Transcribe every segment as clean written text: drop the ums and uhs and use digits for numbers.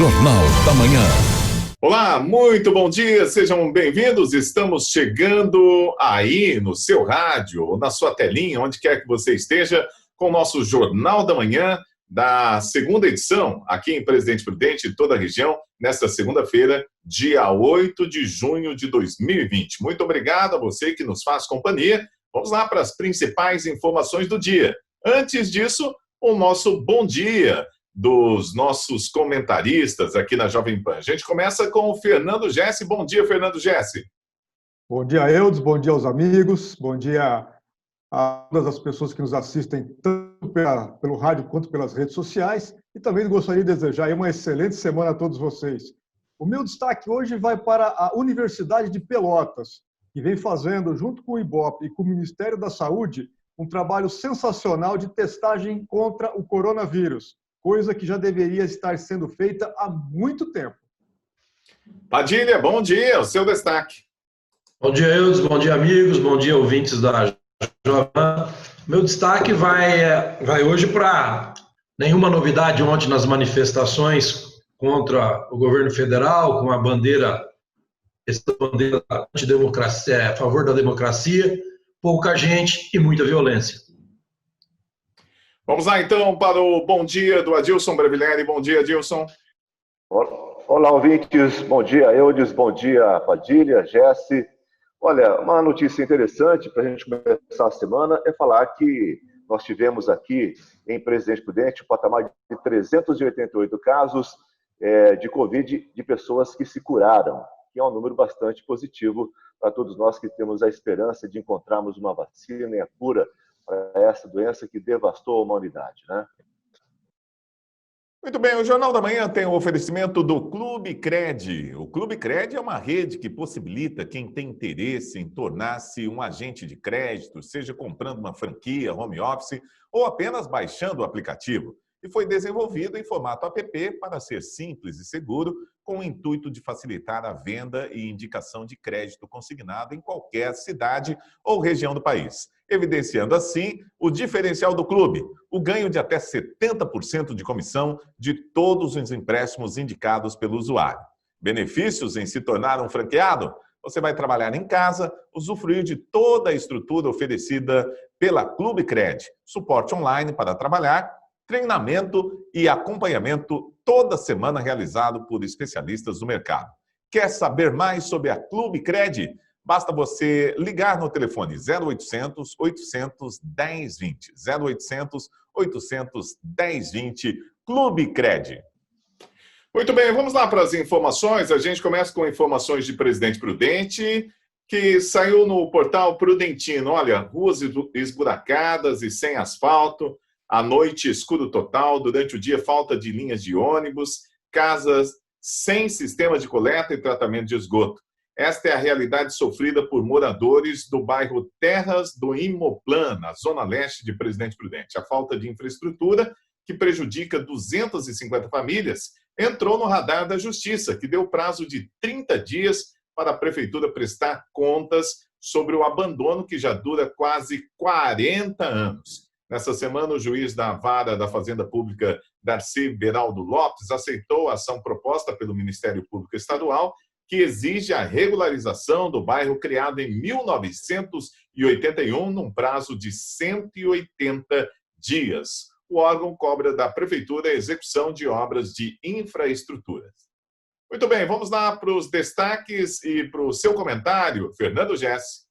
Jornal da Manhã. Olá, muito bom dia, sejam bem-vindos. Estamos chegando aí no seu rádio, ou na sua telinha, onde quer que você esteja, com o nosso Jornal da Manhã, da segunda edição, aqui em Presidente Prudente e toda a região, nesta segunda-feira, dia 8 de junho de 2020. Muito obrigado a você que nos faz companhia. Vamos lá para as principais informações do dia. Antes disso, o nosso bom dia dos nossos comentaristas aqui na Jovem Pan. A gente começa com o Fernando Gessi. Bom dia, Fernando Gessi. Bom dia, Eudes. Bom dia aos amigos. Bom dia a todas as pessoas que nos assistem, tanto pelo rádio quanto pelas redes sociais. E também gostaria de desejar uma excelente semana a todos vocês. O meu destaque hoje vai para a Universidade de Pelotas, que vem fazendo, junto com o IBOP e com o Ministério da Saúde, um trabalho sensacional de testagem contra o coronavírus, coisa que já deveria estar sendo feita há muito tempo. Padilha, bom dia, o seu destaque. Bom dia, Eudes, bom dia, amigos, bom dia, ouvintes da Jovem Pan. Meu destaque vai hoje para nenhuma novidade ontem nas manifestações contra o governo federal, com a bandeira antidemocracia, a favor da democracia, pouca gente e muita violência. Vamos lá, então, para o bom dia do Adilson Brevilleri. Bom dia, Adilson. Olá, ouvintes. Bom dia, Eudes. Bom dia, Padilha, Gessi. Olha, uma notícia interessante para a gente começar a semana é falar que nós tivemos aqui em Presidente Prudente um patamar de 388 casos de Covid de pessoas que se curaram, que é um número bastante positivo para todos nós que temos a esperança de encontrarmos uma vacina e a cura para essa doença que devastou a humanidade, né? Muito bem, o Jornal da Manhã tem o oferecimento do Clube Cred. O Clube Cred é uma rede que possibilita quem tem interesse em tornar-se um agente de crédito, seja comprando uma franquia, home office ou apenas baixando o aplicativo. E foi desenvolvido em formato app para ser simples e seguro, com o intuito de facilitar a venda e indicação de crédito consignado em qualquer cidade ou região do país, evidenciando assim o diferencial do clube, o ganho de até 70% de comissão de todos os empréstimos indicados pelo usuário. Benefícios em se tornar um franqueado? Você vai trabalhar em casa, usufruir de toda a estrutura oferecida pela Clube Cred, suporte online para trabalhar, treinamento e acompanhamento toda semana realizado por especialistas do mercado. Quer saber mais sobre a Clube Cred? Basta você ligar no telefone 0800 800 1020. 0800 800 1020, Clube Cred. Muito bem, vamos lá para as informações. A gente começa com informações de Presidente Prudente, que saiu no portal Prudentino. Olha, ruas esburacadas e sem asfalto, à noite escuro total, durante o dia falta de linhas de ônibus, casas sem sistema de coleta e tratamento de esgoto. Esta é a realidade sofrida por moradores do bairro Terras do Imoplan, na zona leste de Presidente Prudente. A falta de infraestrutura, que prejudica 250 famílias, entrou no radar da Justiça, que deu prazo de 30 dias para a Prefeitura prestar contas sobre o abandono que já dura quase 40 anos. Nessa semana, o juiz da Vara da Fazenda Pública, Darcy Beraldo Lopes, aceitou a ação proposta pelo Ministério Público Estadual, que exige a regularização do bairro criado em 1981, num prazo de 180 dias. O órgão cobra da Prefeitura a execução de obras de infraestrutura. Muito bem, vamos lá para os destaques e para o seu comentário, Fernando Gessi.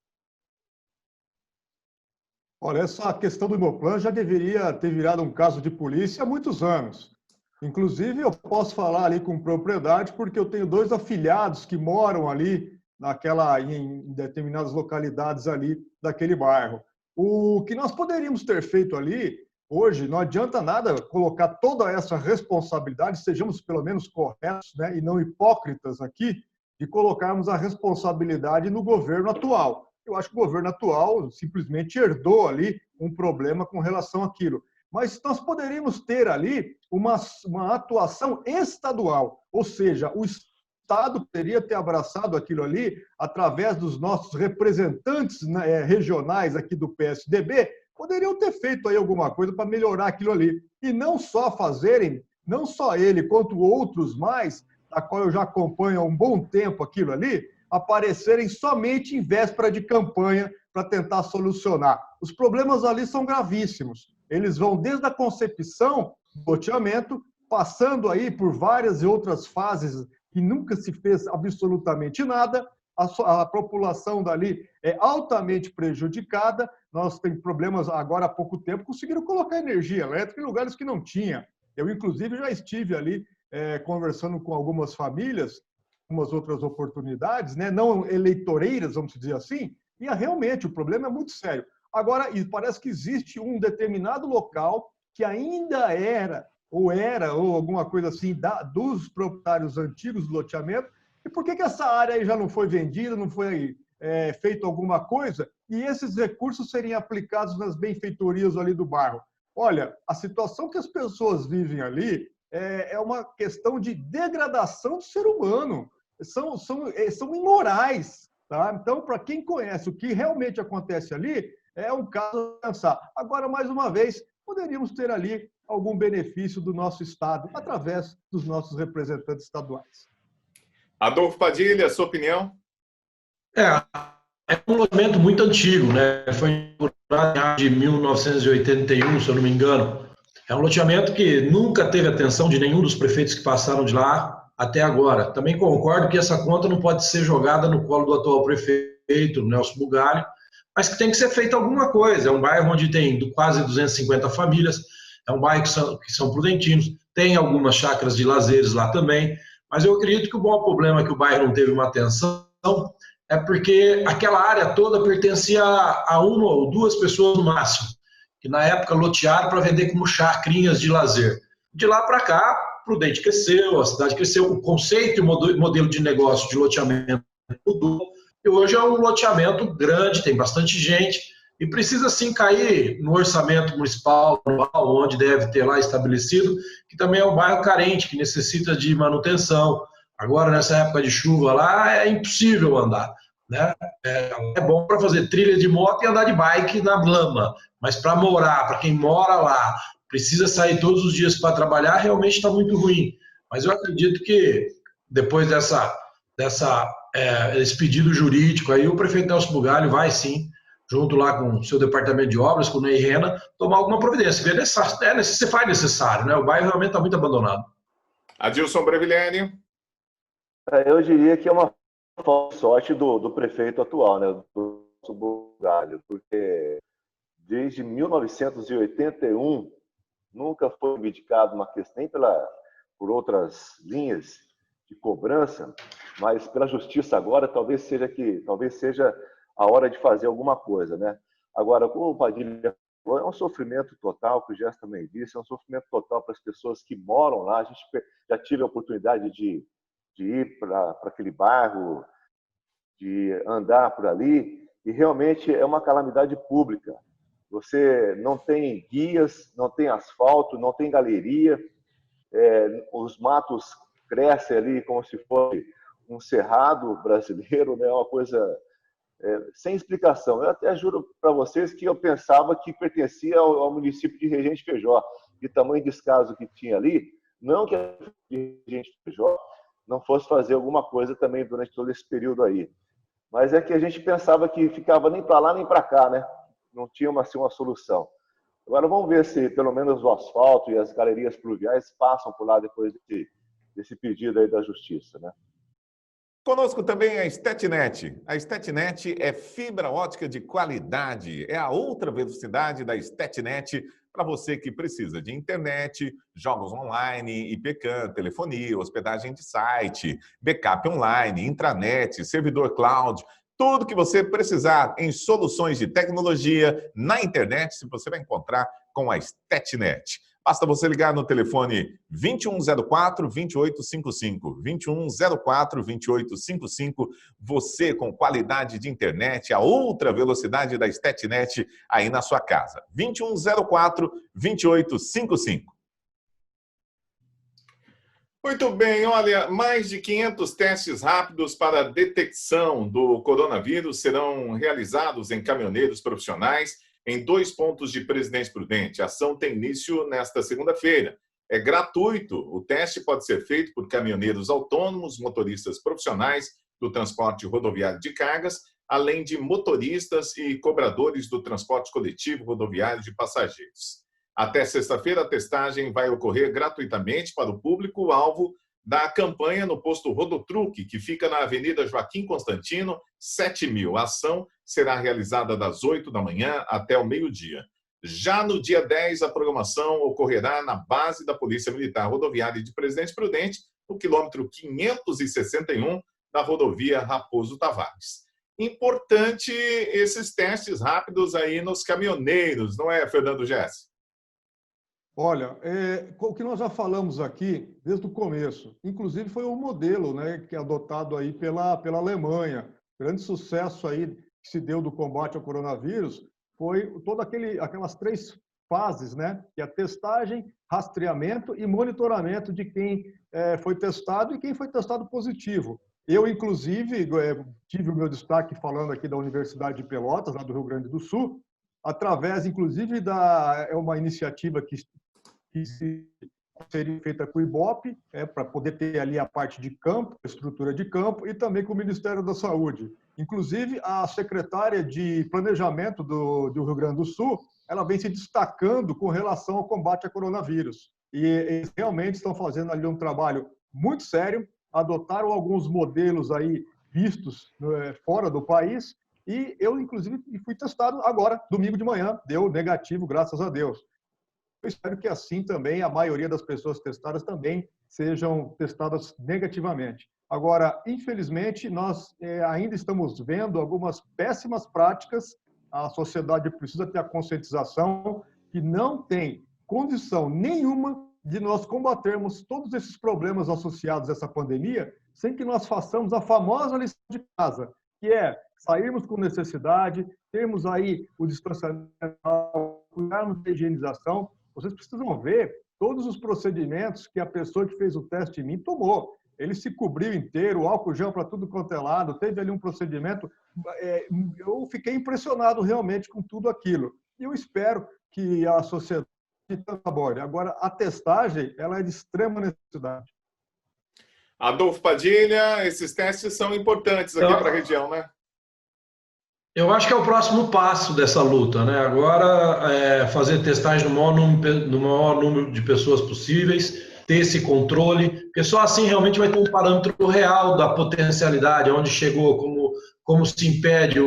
Olha, essa questão do Imoplan já deveria ter virado um caso de polícia há muitos anos. Inclusive, eu posso falar ali com propriedade, porque eu tenho 2 afilhados que moram ali em determinadas localidades ali daquele bairro. O que nós poderíamos ter feito ali, hoje, não adianta nada colocar toda essa responsabilidade, sejamos pelo menos corretos, né, e não hipócritas aqui, de colocarmos a responsabilidade no governo atual. Eu acho que o governo atual simplesmente herdou ali um problema com relação àquilo. Mas nós poderíamos ter ali uma atuação estadual, ou seja, o Estado poderia ter abraçado aquilo ali através dos nossos representantes, né, regionais aqui do PSDB, poderiam ter feito aí alguma coisa para melhorar aquilo ali. E não só fazerem não só ele, quanto outros mais, da qual eu já acompanho há um bom tempo aquilo ali, aparecerem somente em véspera de campanha para tentar solucionar. Os problemas ali são gravíssimos. Eles vão desde a concepção do loteamento, passando aí por várias e outras fases que nunca se fez absolutamente nada. A população dali é altamente prejudicada. Nós temos problemas agora há pouco tempo, conseguiram colocar energia elétrica em lugares que não tinha. Eu, inclusive, já estive ali conversando com algumas famílias, algumas outras oportunidades, né? Não eleitoreiras, vamos dizer assim, e realmente o problema é muito sério. Agora, parece que existe um determinado local que ainda era ou alguma coisa assim, dos proprietários antigos do loteamento. E por que essa área aí já não foi vendida, não foi feito alguma coisa? E esses recursos seriam aplicados nas benfeitorias ali do bairro? Olha, a situação que as pessoas vivem ali é uma questão de degradação do ser humano. São imorais. Tá? Então, para quem conhece o que realmente acontece ali, é um caso a pensar. Agora, mais uma vez, poderíamos ter ali algum benefício do nosso Estado, através dos nossos representantes estaduais. Adolfo Padilha, sua opinião? É um loteamento muito antigo, né? Foi inaugurado em 1981, se eu não me engano. É um loteamento que nunca teve atenção de nenhum dos prefeitos que passaram de lá até agora. Também concordo que essa conta não pode ser jogada no colo do atual prefeito, Nelson Bugalho, mas que tem que ser feita alguma coisa. É um bairro onde tem quase 250 famílias, é um bairro que são prudentinos, tem algumas chácaras de lazeres lá também, mas eu acredito que o maior problema que o bairro não teve uma atenção é porque aquela área toda pertencia a uma ou duas pessoas no máximo, que na época lotearam para vender como chacrinhas de lazer. De lá para cá, Prudente cresceu, a cidade cresceu, o conceito e o modelo de negócio de loteamento mudou, e hoje é um loteamento grande, tem bastante gente, e precisa sim cair no orçamento municipal, onde deve ter lá estabelecido, que também é um bairro carente, que necessita de manutenção. Agora, nessa época de chuva lá, é impossível andar, né? É bom para fazer trilha de moto e andar de bike na lama, mas para morar, para quem mora lá, precisa sair todos os dias para trabalhar, realmente está muito ruim. Mas eu acredito que depois desse pedido jurídico, aí o prefeito Nelson Bugalho vai sim, junto lá com o seu departamento de obras, com o Ney Rena, tomar alguma providência. Se faz necessário, né? O bairro realmente está muito abandonado. Adilson Brevilhani. Eu diria que é uma sorte do prefeito atual, né, do Bugalho, porque desde 1981 nunca foi reivindicado uma questão, nem por outras linhas de cobrança, mas pela justiça agora talvez seja a hora de fazer alguma coisa, né? Agora, como o Padilha falou, é um sofrimento total, que o Gerson também disse, é um sofrimento total para as pessoas que moram lá. A gente já tive a oportunidade de ir para aquele bairro, de andar por ali, e realmente é uma calamidade pública. Você não tem guias, não tem asfalto, não tem galeria, os matos crescem ali como se fosse um cerrado brasileiro, né? Uma coisa sem explicação. Eu até juro para vocês que eu pensava que pertencia ao município de Regente Feijó, de tamanho descaso que tinha ali, não que a Regente Feijó não fosse fazer alguma coisa também durante todo esse período aí. Mas é que a gente pensava que ficava nem para lá nem para cá, né? Não tinha assim, uma solução. Agora vamos ver se pelo menos o asfalto e as galerias pluviais passam por lá depois desse pedido aí da justiça, né? Conosco também a StatNet. A StatNet é fibra ótica de qualidade. É a outra velocidade da StatNet para você que precisa de internet, jogos online, IPCAM, telefonia, hospedagem de site, backup online, intranet, servidor cloud. Tudo que você precisar em soluções de tecnologia na internet, você vai encontrar com a StatNet. Basta você ligar no telefone 2104-2855. 2104-2855. Você com qualidade de internet, a outra velocidade da StatNet aí na sua casa. 2104-2855. Muito bem, olha, mais de 500 testes rápidos para a detecção do coronavírus serão realizados em caminhoneiros profissionais em 2 pontos de Presidente Prudente. A ação tem início nesta segunda-feira É gratuito. O teste pode ser feito por caminhoneiros autônomos, motoristas profissionais do transporte rodoviário de cargas, além de motoristas e cobradores do transporte coletivo rodoviário de passageiros. Até sexta-feira, a testagem vai ocorrer gratuitamente para o público-alvo da campanha no posto Rodotruque, que fica na Avenida Joaquim Constantino, 7000. A ação será realizada das 8 da manhã até o meio-dia. Já no dia 10, a programação ocorrerá na base da Polícia Militar Rodoviária de Presidente Prudente, no quilômetro 561 da rodovia Raposo Tavares. Importante esses testes rápidos aí nos caminhoneiros, não é, Fernando Gessi? Olha, o que nós já falamos aqui desde o começo, inclusive foi um modelo, né, que é adotado aí pela Alemanha. Grande sucesso aí que se deu do combate ao coronavírus foi aquelas 3 fases, né, que é a testagem, rastreamento e monitoramento de quem foi testado e quem foi testado positivo. Eu, inclusive, tive o meu destaque falando aqui da Universidade de Pelotas, lá do Rio Grande do Sul, através, inclusive, uma iniciativa que seria feita com o IBOP, para poder ter ali a parte de campo, a estrutura de campo, e também com o Ministério da Saúde. Inclusive, a secretária de Planejamento do Rio Grande do Sul, ela vem se destacando com relação ao combate ao coronavírus. E eles realmente estão fazendo ali um trabalho muito sério, adotaram alguns modelos aí vistos fora do país, e eu, inclusive, fui testado agora, domingo de manhã, deu negativo, graças a Deus. Eu espero que assim também a maioria das pessoas testadas também sejam testadas negativamente. Agora, infelizmente, nós ainda estamos vendo algumas péssimas práticas. A sociedade precisa ter a conscientização que não tem condição nenhuma de nós combatermos todos esses problemas associados a essa pandemia sem que nós façamos a famosa lição de casa, que é sairmos com necessidade, termos aí o distanciamento, cuidarmos da higienização. Vocês precisam ver todos os procedimentos que a pessoa que fez o teste em mim tomou. Ele se cobriu inteiro, álcool gel para tudo quanto é lado, teve ali um procedimento. Eu fiquei impressionado realmente com tudo aquilo. E eu espero que a sociedade elabore. Agora, a testagem ela é de extrema necessidade. Adolfo Padilha, esses testes são importantes aqui para a região, né? Eu acho que é o próximo passo dessa luta, né? Agora, fazer testagem no maior número de pessoas possíveis, ter esse controle, porque só assim realmente vai ter um parâmetro real da potencialidade, onde chegou, como se impede,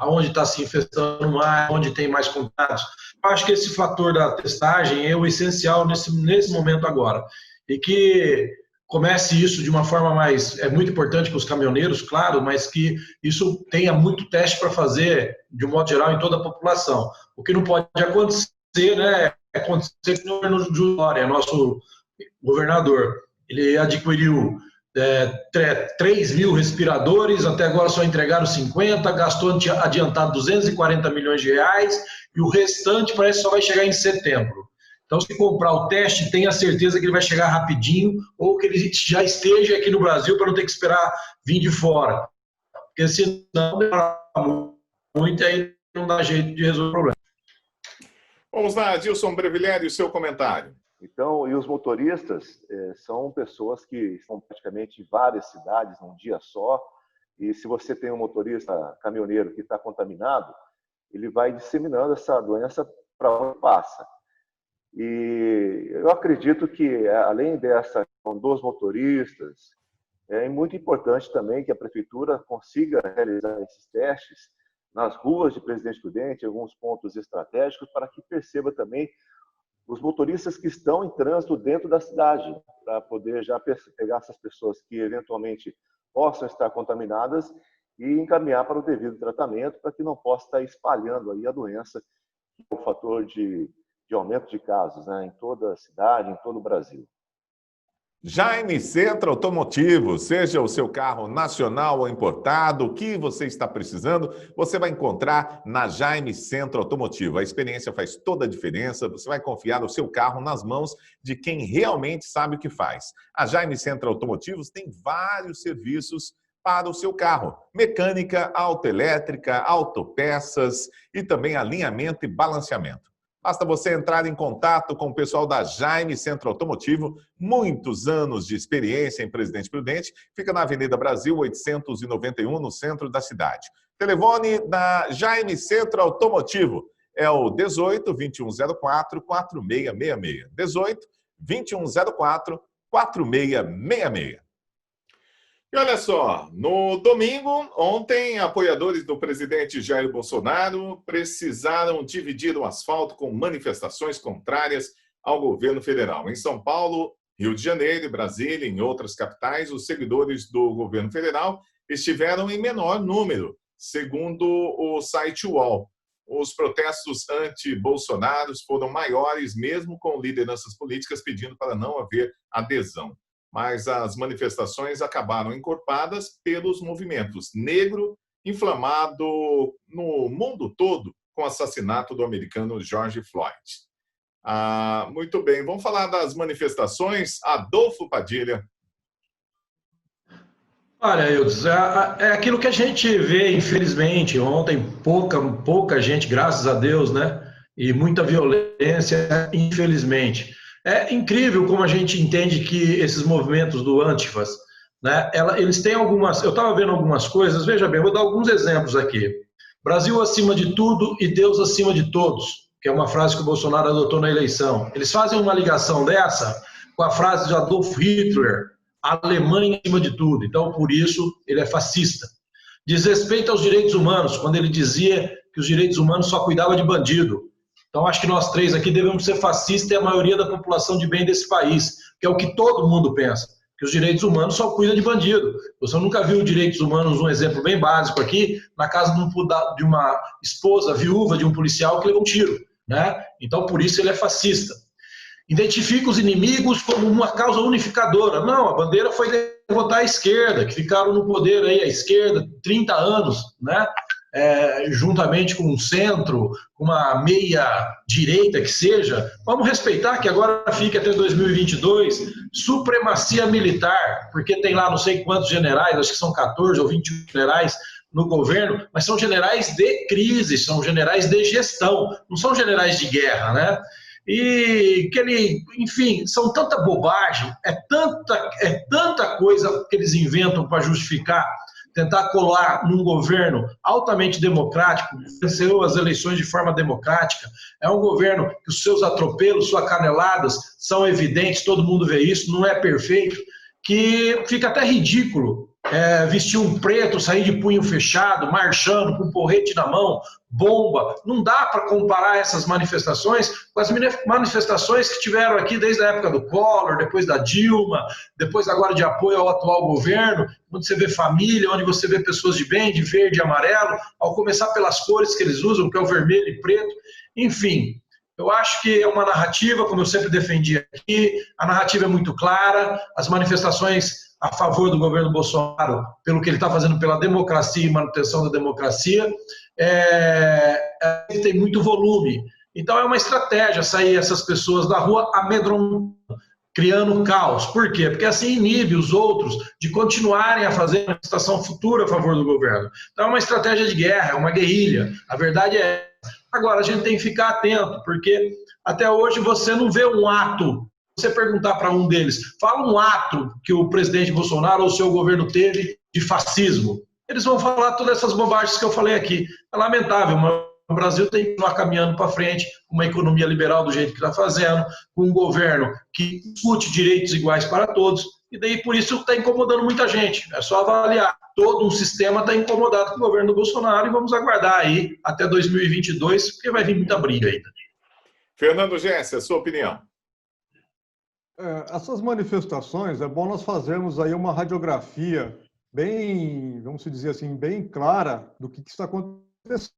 onde está se infestando mais, onde tem mais contatos. Eu acho que esse fator da testagem é o essencial nesse momento agora. E que comece isso de uma forma mais... É muito importante para os caminhoneiros, claro, mas que isso tenha muito teste para fazer, de um modo geral, em toda a população. O que não pode acontecer, né? Acontecer com o governo Júlio Dória, nosso governador. Ele adquiriu 3 mil respiradores, até agora só entregaram 50, gastou adiantado 240 milhões de reais, e o restante parece que só vai chegar em setembro. Então, se comprar o teste, tenha certeza que ele vai chegar rapidinho, ou que ele já esteja aqui no Brasil para não ter que esperar vir de fora. Porque senão demora muito e aí não dá jeito de resolver o problema. Vamos lá, Adilson Brevilério, o seu comentário. Então, e os motoristas são pessoas que estão praticamente em várias cidades num dia só, e se você tem um motorista caminhoneiro que está contaminado, ele vai disseminando essa doença para onde passa. E eu acredito que, além dessa dos motoristas, é muito importante também que a Prefeitura consiga realizar esses testes nas ruas de Presidente Prudente, em alguns pontos estratégicos, para que perceba também os motoristas que estão em trânsito dentro da cidade, para poder já pegar essas pessoas que eventualmente possam estar contaminadas e encaminhar para o devido tratamento, para que não possa estar espalhando aí a doença, que é o fator de aumento de casos, né, em toda a cidade, em todo o Brasil. Jaime Centro Automotivo, seja o seu carro nacional ou importado, o que você está precisando, você vai encontrar na Jaime Centro Automotivo. A experiência faz toda a diferença, você vai confiar o seu carro nas mãos de quem realmente sabe o que faz. A Jaime Centro Automotivos tem vários serviços para o seu carro: mecânica, autoelétrica, autopeças e também alinhamento e balanceamento. Basta você entrar em contato com o pessoal da Jaime Centro Automotivo, muitos anos de experiência em Presidente Prudente, fica na Avenida Brasil 891, no centro da cidade. Telefone da Jaime Centro Automotivo é o 18 2104 4666. 18 2104 4666. E olha só, no domingo, ontem, apoiadores do presidente Jair Bolsonaro precisaram dividir o asfalto com manifestações contrárias ao governo federal. Em São Paulo, Rio de Janeiro, Brasília e em outras capitais, os seguidores do governo federal estiveram em menor número, segundo o site UOL. Os protestos anti-Bolsonaro foram maiores, mesmo com lideranças políticas pedindo para não haver adesão. Mas as manifestações acabaram encorpadas pelos movimentos negro inflamado no mundo todo com o assassinato do americano George Floyd. Muito bem, vamos falar das manifestações. Adolfo Padilha. Olha, Eudes, é aquilo que a gente vê, infelizmente, ontem, pouca gente, graças a Deus, né? E muita violência, infelizmente. É incrível como a gente entende que esses movimentos do Antifas, né, eles têm algumas... Eu estava vendo algumas coisas, veja bem, vou dar alguns exemplos aqui. Brasil acima de tudo e Deus acima de todos, que é uma frase que o Bolsonaro adotou na eleição. Eles fazem uma ligação dessa com a frase de Adolf Hitler, a Alemanha acima de tudo. Então, por isso, ele é fascista. Diz respeito aos direitos humanos, quando ele dizia que os direitos humanos só cuidavam de bandido. Então, acho que nós três aqui devemos ser fascistas e a maioria da população de bem desse país, que é o que todo mundo pensa, que os direitos humanos só cuidam de bandido. Você nunca viu direitos humanos, um exemplo bem básico aqui, na casa de uma esposa viúva de um policial que levou um tiro, né? Então, por isso ele é fascista. Identifica os inimigos como uma causa unificadora. Não, a bandeira foi derrotar a esquerda, que ficaram no poder aí, a esquerda, 30 anos, né? Juntamente com o centro, com uma meia-direita que seja, vamos respeitar que agora fique até 2022, supremacia militar, porque tem lá não sei quantos generais, acho que são 14 ou 21 generais no governo, mas são generais de crise, são generais de gestão, não são generais de guerra, né? E enfim, são tanta bobagem, é tanta coisa que eles inventam para justificar, tentar colar num governo altamente democrático, venceu as eleições de forma democrática, é um governo que os seus atropelos, suas caneladas são evidentes, todo mundo vê isso, não é perfeito, que fica até ridículo vestir um preto, sair de punho fechado, marchando, com porrete na mão, bomba. Não dá para comparar essas manifestações com as manifestações que tiveram aqui desde a época do Collor, depois da Dilma, depois agora de apoio ao atual governo, onde você vê família, onde você vê pessoas de bem, de verde e amarelo, ao começar pelas cores que eles usam, que é o vermelho e preto. Enfim, eu acho que é uma narrativa, como eu sempre defendi aqui, a narrativa é muito clara, as manifestações a favor do governo Bolsonaro, pelo que ele está fazendo pela democracia e manutenção da democracia, tem muito volume. Então é uma estratégia sair essas pessoas da rua amedrontando, criando caos. Por quê? Porque assim inibe os outros de continuarem a fazer manifestação futura a favor do governo. Então é uma estratégia de guerra, é uma guerrilha. A verdade é essa. Agora, a gente tem que ficar atento, porque até hoje você não vê um ato. Você perguntar para um deles, fala um ato que o presidente Bolsonaro ou o seu governo teve de fascismo. Eles vão falar todas essas bobagens que eu falei aqui. É lamentável, mas o Brasil tem que continuar caminhando para frente, com uma economia liberal do jeito que está fazendo, com um governo que discute direitos iguais para todos, e daí por isso está incomodando muita gente. É só avaliar. Todo um sistema está incomodado com o governo do Bolsonaro e vamos aguardar aí até 2022, porque vai vir muita briga ainda. Fernando Gesse, a sua opinião? Essas manifestações, é bom nós fazermos aí uma radiografia bem, vamos dizer assim, bem clara do que está acontecendo.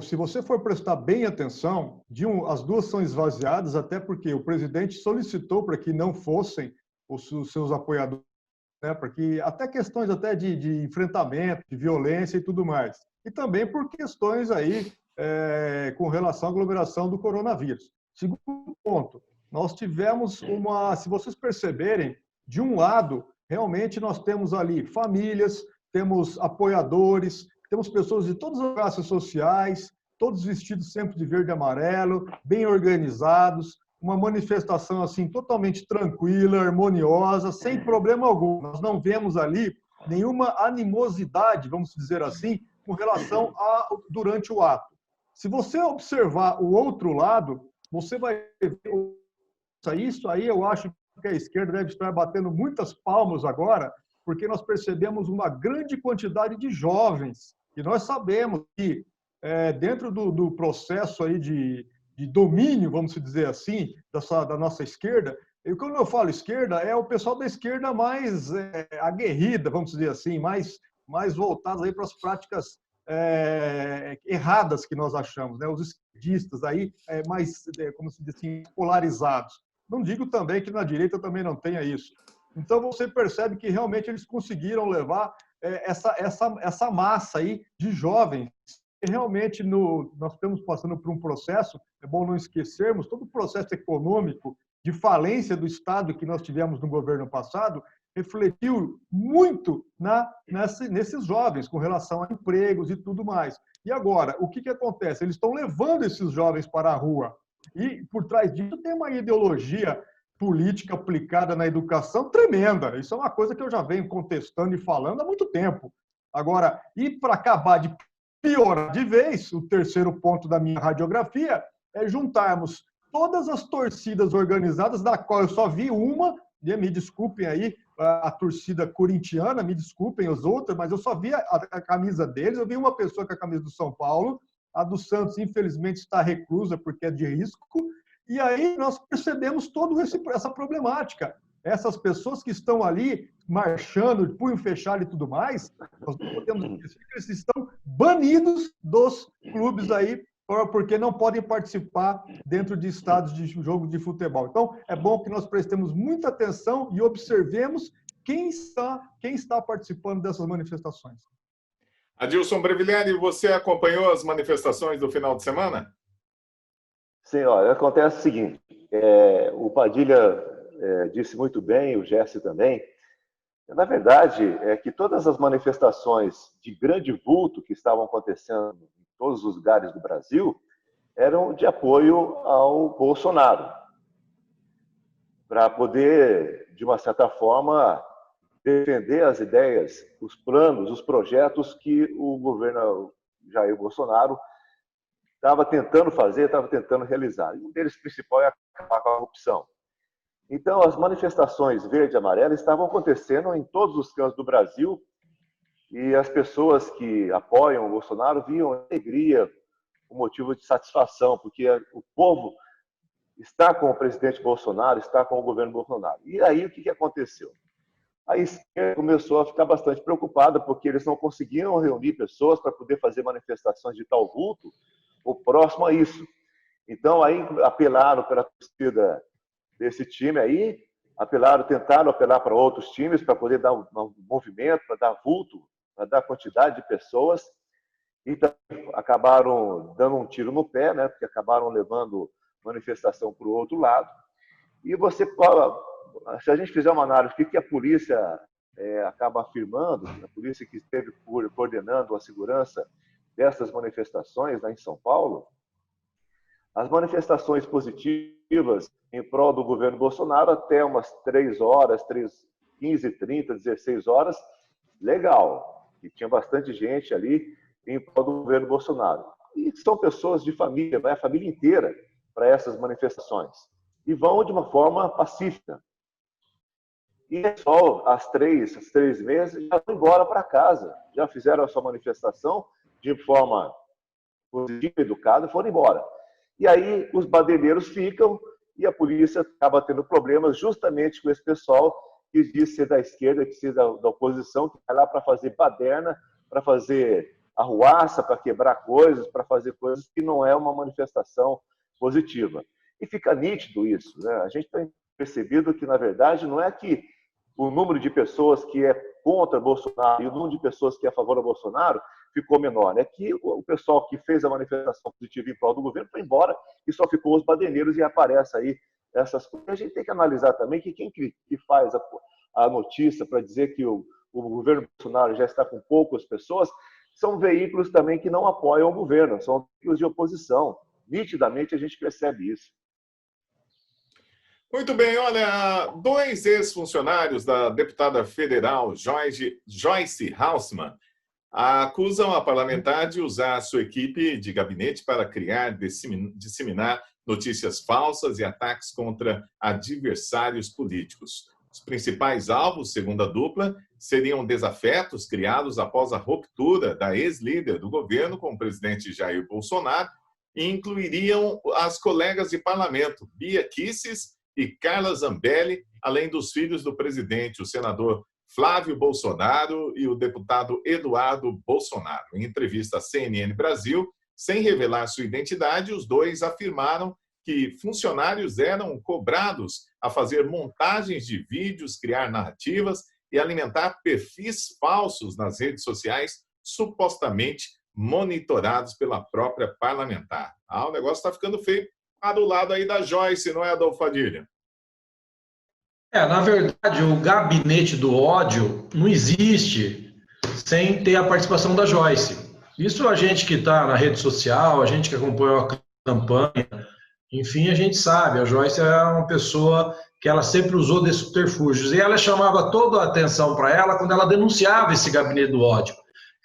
Se você for prestar bem atenção, as duas são esvaziadas, até porque o presidente solicitou para que não fossem os seus apoiadores, né, porque até questões até de enfrentamento, de violência e tudo mais. E também por questões aí com relação à aglomeração do coronavírus. Segundo ponto, nós tivemos se vocês perceberem, de um lado, realmente nós temos ali famílias, temos apoiadores, temos pessoas de todas as classes sociais, todos vestidos sempre de verde e amarelo, bem organizados, uma manifestação assim totalmente tranquila, harmoniosa, sem problema algum. Nós não vemos ali nenhuma animosidade, vamos dizer assim, com relação a durante o ato. Se você observar o outro lado, você vai ver isso aí, eu acho que a esquerda deve estar batendo muitas palmas agora, porque nós percebemos uma grande quantidade de jovens, e nós sabemos que dentro do processo aí de domínio, vamos dizer assim, da nossa esquerda, e quando eu falo esquerda, é o pessoal da esquerda mais aguerrida, vamos dizer assim, mais voltados aí para as práticas erradas que nós achamos, né? Os esquerdistas aí mais, como se diz assim, polarizados. Não digo também que na direita também não tenha isso. Então você percebe que realmente eles conseguiram levar essa massa aí de jovens. E realmente nós estamos passando por um processo, é bom não esquecermos, todo o processo econômico de falência do Estado que nós tivemos no governo passado refletiu muito nesses jovens, com relação a empregos e tudo mais. E agora, o que acontece? Eles estão levando esses jovens para a rua. E, por trás disso, tem uma ideologia política aplicada na educação tremenda. Isso é uma coisa que eu já venho contestando e falando há muito tempo. Agora, e para acabar de piorar de vez, o terceiro ponto da minha radiografia é juntarmos todas as torcidas organizadas, da qual eu só vi uma, me desculpem aí, a torcida corintiana, me desculpem os outros, mas eu só vi a camisa deles, eu vi uma pessoa com a camisa do São Paulo, a do Santos, infelizmente, está reclusa porque é de risco, e aí nós percebemos toda essa problemática. Essas pessoas que estão ali marchando, de punho fechado e tudo mais, nós não podemos esquecer que eles estão banidos dos clubes aí, porque não podem participar dentro de estádios de jogo de futebol. Então, é bom que nós prestemos muita atenção e observemos quem está participando dessas manifestações. Adilson Brevigliani, você acompanhou as manifestações do final de semana? Sim, olha, acontece o seguinte, o Padilha disse muito bem, o Jesse também. Na verdade, é que todas as manifestações de grande vulto que estavam acontecendo em todos os lugares do Brasil eram de apoio ao Bolsonaro, para poder, de uma certa forma, defender as ideias, os planos, os projetos que o governo Jair Bolsonaro estava tentando fazer, estava tentando realizar. E um deles principal é acabar com a corrupção. Então, as manifestações verde e amarela estavam acontecendo em todos os cantos do Brasil e as pessoas que apoiam o Bolsonaro viam alegria, um motivo de satisfação, porque o povo está com o presidente Bolsonaro, está com o governo Bolsonaro. E aí, o que aconteceu? A esquerda começou a ficar bastante preocupada, porque eles não conseguiam reunir pessoas para poder fazer manifestações de tal vulto ou próximo a isso. Então, aí apelaram pela torcida desse time aí, tentaram apelar para outros times para poder dar um movimento, para dar vulto, para dar quantidade de pessoas. Então, acabaram dando um tiro no pé, né? Porque acabaram levando manifestação para o outro lado. E se a gente fizer uma análise do que a polícia acaba afirmando, a polícia que esteve coordenando a segurança dessas manifestações lá em São Paulo, as manifestações positivas em prol do governo Bolsonaro até umas 3 horas, 15, 30, 16 horas, legal. E tinha bastante gente ali em prol do governo Bolsonaro. E são pessoas de família, vai a família inteira para essas manifestações. E vão de uma forma pacífica. E só às 3 meses já vão embora para casa. Já fizeram a sua manifestação de forma positiva, educada, e foram embora. E aí os baderneiros ficam e a polícia acaba tendo problemas justamente com esse pessoal que diz ser da esquerda, que ser da oposição, que vai lá para fazer baderna, para fazer arruaça, para quebrar coisas, para fazer coisas que não é uma manifestação positiva. E fica nítido isso, né? A gente tem percebido que, na verdade, não é que o número de pessoas que é contra Bolsonaro e o número de pessoas que é a favor do Bolsonaro ficou menor. É que o pessoal que fez a manifestação positiva em prol do governo foi embora e só ficou os baderneiros e aparece aí essas coisas. A gente tem que analisar também que quem que faz a notícia para dizer que o governo Bolsonaro já está com poucas pessoas, são veículos também que não apoiam o governo, são veículos de oposição. Nitidamente a gente percebe isso. Muito bem, olha, dois ex-funcionários da deputada federal Joyce Hausmann acusam a parlamentar de usar a sua equipe de gabinete para criar, disseminar notícias falsas e ataques contra adversários políticos. Os principais alvos, segundo a dupla, seriam desafetos criados após a ruptura da ex-líder do governo com o presidente Jair Bolsonaro e incluiriam as colegas de parlamento, Bia Kicis e Carla Zambelli, além dos filhos do presidente, o senador Flávio Bolsonaro e o deputado Eduardo Bolsonaro. Em entrevista à CNN Brasil, sem revelar sua identidade, os dois afirmaram que funcionários eram cobrados a fazer montagens de vídeos, criar narrativas e alimentar perfis falsos nas redes sociais, supostamente monitorados pela própria parlamentar. O negócio está ficando feio para o lado aí da Joyce, não é, Adolfo Padilha? Na verdade, o gabinete do ódio não existe sem ter a participação da Joyce. Isso a gente que está na rede social, a gente que acompanhou a campanha, enfim, a gente sabe, a Joyce é uma pessoa que ela sempre usou desses subterfúgios, e ela chamava toda a atenção para ela quando ela denunciava esse gabinete do ódio.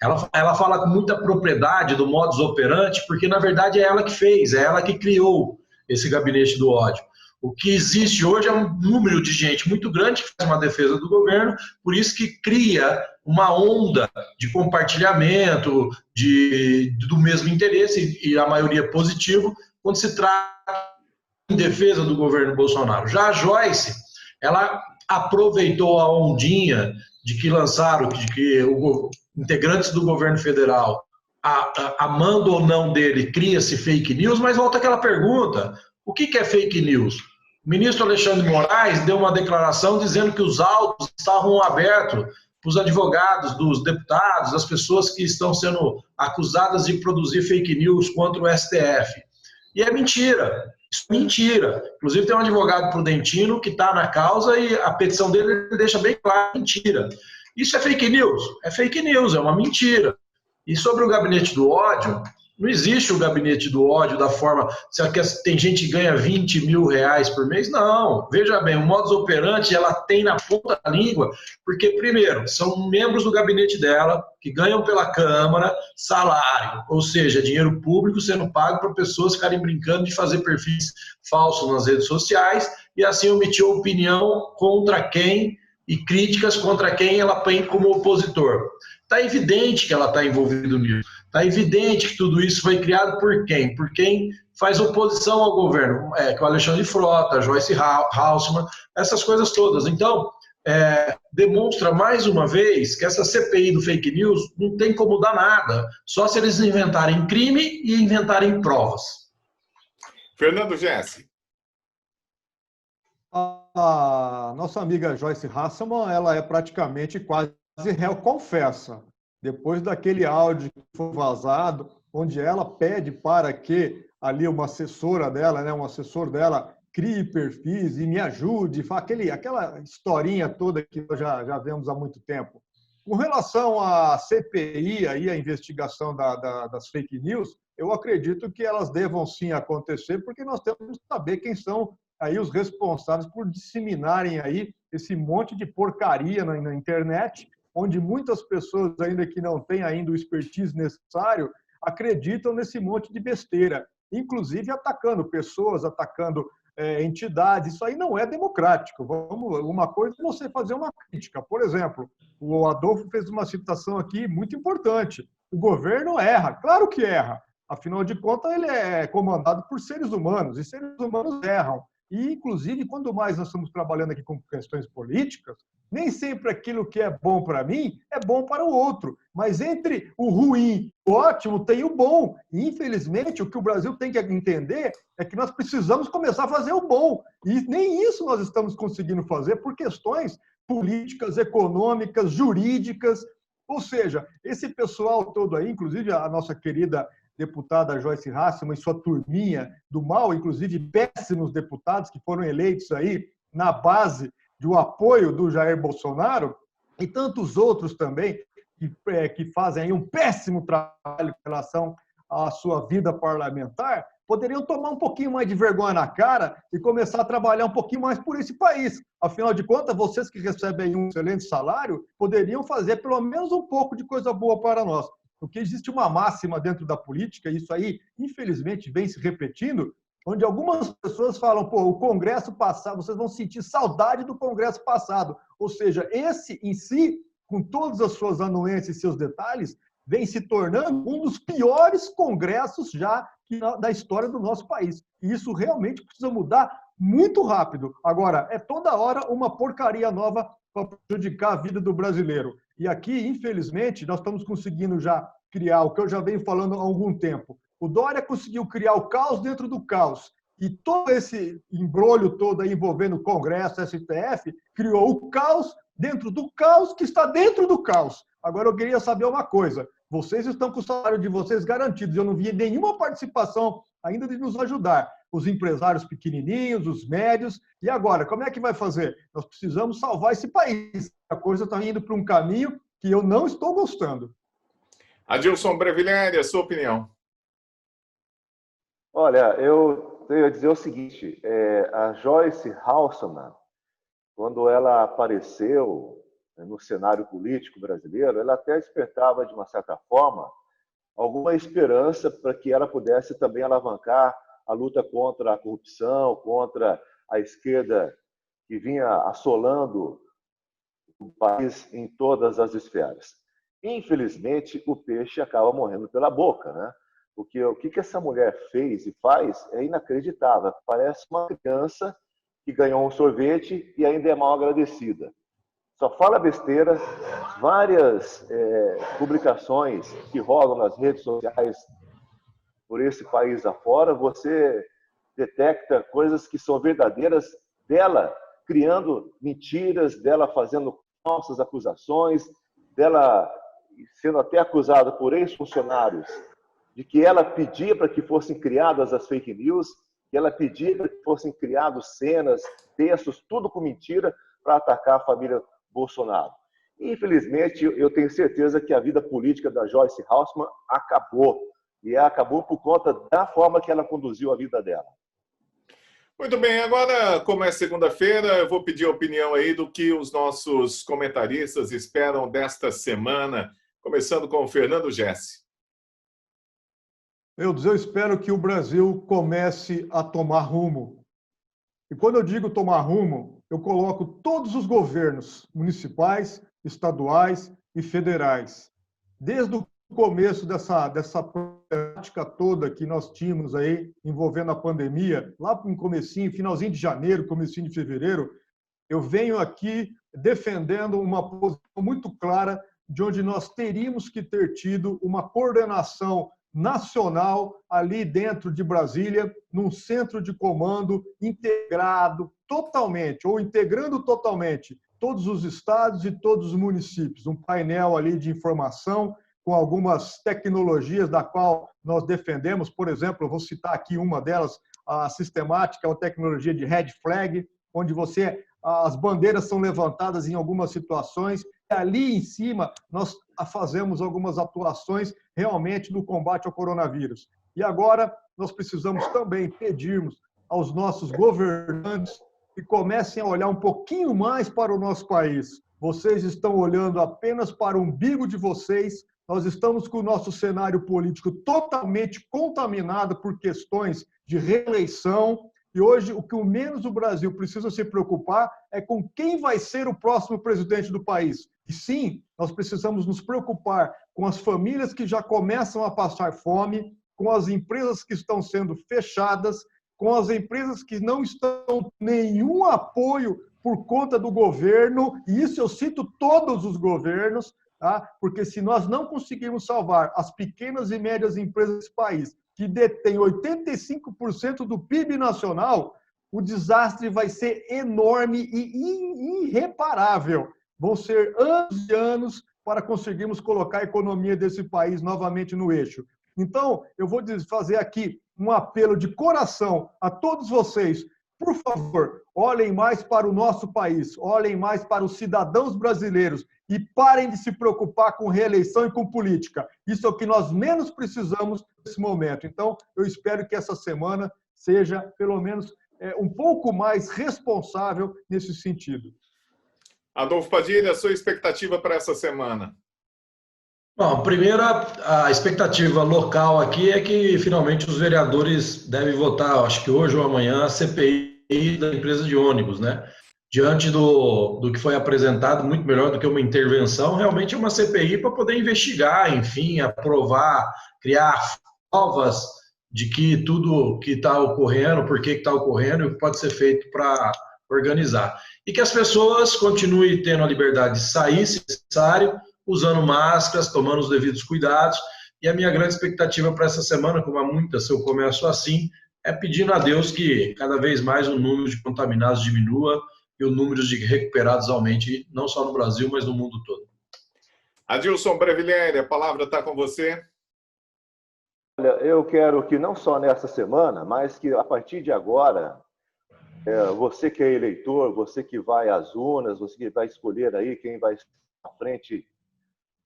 Ela fala com muita propriedade do modus operandi, porque na verdade é ela que fez, é ela que criou esse gabinete do ódio. O que existe hoje é um número de gente muito grande que faz uma defesa do governo, por isso que cria uma onda de compartilhamento do mesmo interesse, e a maioria positivo, quando se trata em defesa do governo Bolsonaro. Já a Joyce, ela aproveitou a ondinha de que lançaram, de que integrantes do governo federal, amando ou não dele, cria-se fake news, mas volta aquela pergunta: o que é fake news? O ministro Alexandre de Moraes deu uma declaração dizendo que os autos estavam abertos para os advogados dos deputados, das pessoas que estão sendo acusadas de produzir fake news contra o STF. E é mentira, isso é mentira. Inclusive tem um advogado prudentino que está na causa e a petição dele deixa bem claro, mentira. Isso é fake news? É fake news, é uma mentira. E sobre o gabinete do ódio, não existe o gabinete do ódio da forma... Será que tem gente que ganha 20 mil reais por mês? Não. Veja bem, o modus operandi ela tem na ponta da língua, porque, primeiro, são membros do gabinete dela que ganham pela Câmara salário, ou seja, dinheiro público sendo pago para pessoas ficarem brincando de fazer perfis falsos nas redes sociais e assim omitir opinião contra quem e críticas contra quem ela tem como opositor. Está evidente que ela está envolvida nisso. Está evidente que tudo isso foi criado por quem? Por quem faz oposição ao governo, que é o Alexandre Frota, a Joyce Hausmann, essas coisas todas. Então, demonstra mais uma vez que essa CPI do fake news não tem como dar nada, só se eles inventarem crime e inventarem provas. Fernando Gessi. A nossa amiga Joyce Hausmann, ela é praticamente quase réu confessa. Depois daquele áudio que foi vazado, onde ela pede para que ali uma assessora dela, um assessor dela, crie perfis e me ajude, aquela historinha toda que nós já vemos há muito tempo. Com relação à CPI, aí, a investigação das fake news, eu acredito que elas devam sim acontecer, porque nós temos que saber quem são aí os responsáveis por disseminarem aí esse monte de porcaria na internet, onde muitas pessoas, ainda que não têm ainda o expertise necessário, acreditam nesse monte de besteira, inclusive atacando pessoas, atacando entidades. Isso aí não é democrático. Uma coisa é você fazer uma crítica. Por exemplo, o Adolfo fez uma citação aqui muito importante. O governo erra. Claro que erra. Afinal de contas, ele é comandado por seres humanos, e seres humanos erram. E, inclusive, quando mais nós estamos trabalhando aqui com questões políticas, nem sempre aquilo que é bom para mim é bom para o outro. Mas entre o ruim e o ótimo tem o bom. E, infelizmente, o que o Brasil tem que entender é que nós precisamos começar a fazer o bom. E nem isso nós estamos conseguindo fazer por questões políticas, econômicas, jurídicas. Ou seja, esse pessoal todo aí, inclusive a nossa querida deputada Joyce Hausmann e sua turminha do mal, inclusive péssimos deputados que foram eleitos aí na base do apoio do Jair Bolsonaro, e tantos outros também, que fazem aí um péssimo trabalho em relação à sua vida parlamentar, poderiam tomar um pouquinho mais de vergonha na cara e começar a trabalhar um pouquinho mais por esse país. Afinal de contas, vocês que recebem um excelente salário poderiam fazer pelo menos um pouco de coisa boa para nós. Porque existe uma máxima dentro da política, e isso aí, infelizmente, vem se repetindo, onde algumas pessoas falam, pô, o Congresso passado, vocês vão sentir saudade do Congresso passado. Ou seja, esse em si, com todas as suas anuências e seus detalhes, vem se tornando um dos piores congressos já da história do nosso país. E isso realmente precisa mudar muito rápido. Agora, é toda hora uma porcaria nova para prejudicar a vida do brasileiro. E aqui, infelizmente, nós estamos conseguindo já criar o que eu já venho falando há algum tempo. O Dória conseguiu criar o caos dentro do caos. E todo esse embrolho todo aí envolvendo o Congresso, STF, criou o caos dentro do caos que está dentro do caos. Agora, eu queria saber uma coisa. Vocês estão com o salário de vocês garantidos. Eu não vi nenhuma participação ainda de nos ajudar. Os empresários pequenininhos, os médios. E agora, como é que vai fazer? Nós precisamos salvar esse país. A coisa está indo para um caminho que eu não estou gostando. Adilson Brevileri, a sua opinião. Olha, eu tenho a dizer o seguinte, a Joyce Hasselman, quando ela apareceu no cenário político brasileiro, ela até despertava, de uma certa forma, alguma esperança para que ela pudesse também alavancar a luta contra a corrupção, contra a esquerda que vinha assolando o país em todas as esferas. Infelizmente, o peixe acaba morrendo pela boca, né? Porque o que essa mulher fez e faz é inacreditável. Parece uma criança que ganhou um sorvete e ainda é mal agradecida. Só fala besteira, várias publicações que rolam nas redes sociais por esse país afora, você detecta coisas que são verdadeiras dela, criando mentiras, dela fazendo falsas acusações, dela sendo até acusada por ex-funcionários de que ela pedia para que fossem criadas as fake news, que ela pedia para que fossem criados cenas, textos, tudo com mentira para atacar a família Bolsonaro. Infelizmente, eu tenho certeza que a vida política da Joyce Hasselman acabou. E acabou por conta da forma que ela conduziu a vida dela. Muito bem, agora, como é segunda-feira, eu vou pedir a opinião aí do que os nossos comentaristas esperam desta semana, começando com o Fernando Gessi. Eu espero que o Brasil comece a tomar rumo. E quando eu digo tomar rumo, eu coloco todos os governos municipais, estaduais e federais. Desde o começo dessa prática toda que nós tínhamos aí envolvendo a pandemia, lá no comecinho, finalzinho de janeiro, comecinho de fevereiro, eu venho aqui defendendo uma posição muito clara de onde nós teríamos que ter tido uma coordenação nacional ali dentro de Brasília, num centro de comando integrado totalmente, ou integrando totalmente todos os estados e todos os municípios, um painel ali de informação com algumas tecnologias da qual nós defendemos, por exemplo, eu vou citar aqui uma delas, a sistemática, a tecnologia de red flag, onde as bandeiras são levantadas em algumas situações, e ali em cima nós fazemos algumas atuações realmente no combate ao coronavírus. E agora nós precisamos também pedirmos aos nossos governantes que comecem a olhar um pouquinho mais para o nosso país. Vocês estão olhando apenas para o umbigo de vocês. Nós estamos com o nosso cenário político totalmente contaminado por questões de reeleição. E hoje, o que menos o Brasil precisa se preocupar é com quem vai ser o próximo presidente do país. E sim, nós precisamos nos preocupar com as famílias que já começam a passar fome, com as empresas que estão sendo fechadas, com as empresas que não estão nenhum apoio por conta do governo, e isso eu cito todos os governos, tá? Porque se nós não conseguirmos salvar as pequenas e médias empresas desse país, que detêm 85% do PIB nacional, o desastre vai ser enorme e irreparável. Vão ser anos e anos para conseguirmos colocar a economia desse país novamente no eixo. Então, eu vou fazer aqui um apelo de coração a todos vocês. Por favor, olhem mais para o nosso país, olhem mais para os cidadãos brasileiros e parem de se preocupar com reeleição e com política. Isso é o que nós menos precisamos nesse momento. Então, eu espero que essa semana seja, pelo menos, um pouco mais responsável nesse sentido. Adolfo Padilha, a sua expectativa para essa semana? Bom, primeiro, a expectativa local aqui é que finalmente os vereadores devem votar, acho que hoje ou amanhã, a CPI da empresa de ônibus, né? Diante do que foi apresentado, muito melhor do que uma intervenção, realmente é uma CPI para poder investigar, enfim, aprovar, criar provas de que tudo que está ocorrendo, por que está ocorrendo e o que pode ser feito para organizar. E que as pessoas continuem tendo a liberdade de sair, se necessário, usando máscaras, tomando os devidos cuidados. E a minha grande expectativa para essa semana, como há muitas, se eu começo assim, é pedindo a Deus que cada vez mais o número de contaminados diminua e o número de recuperados aumente, não só no Brasil, mas no mundo todo. Adilson Brevileri, a palavra está com você. Olha, eu quero que não só nessa semana, mas que a partir de agora, você que é eleitor, você que vai às urnas, você que vai escolher aí quem vai estar à frente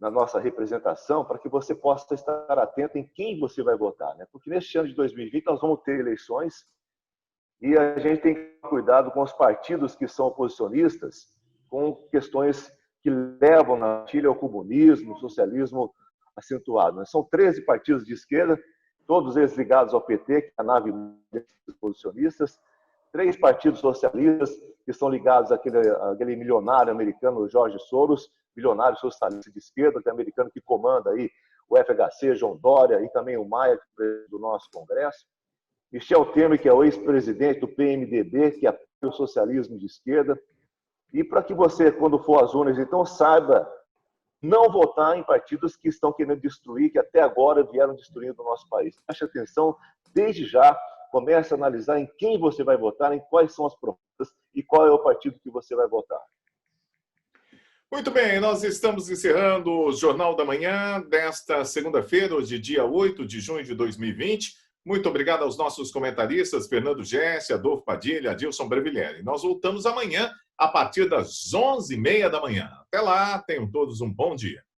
na nossa representação, para que você possa estar atento em quem você vai votar, né? Porque neste ano de 2020 nós vamos ter eleições e a gente tem que ter cuidado com os partidos que são oposicionistas, com questões que levam na artilha ao comunismo, socialismo acentuado, né? São 13 partidos de esquerda, todos eles ligados ao PT, que é a nave dos oposicionistas, 3 partidos socialistas que são ligados àquele milionário americano George Soros, milionário socialista de esquerda, que é americano que comanda aí o FHC, João Dória e também o Maia, que é presidente do nosso Congresso. Michel Temer, que é o ex-presidente do PMDB, que apoia o socialismo de esquerda. E para que você, quando for às urnas, então saiba não votar em partidos que estão querendo destruir, que até agora vieram destruindo o nosso país. Preste atenção, desde já, comece a analisar em quem você vai votar, em quais são as propostas e qual é o partido que você vai votar. Muito bem, nós estamos encerrando o Jornal da Manhã desta segunda-feira, hoje dia 8 de junho de 2020. Muito obrigado aos nossos comentaristas, Fernando Gessi, Adolfo Padilha, Adilson Brevileri. Nós voltamos amanhã a partir das 11h30 da manhã. Até lá, tenham todos um bom dia.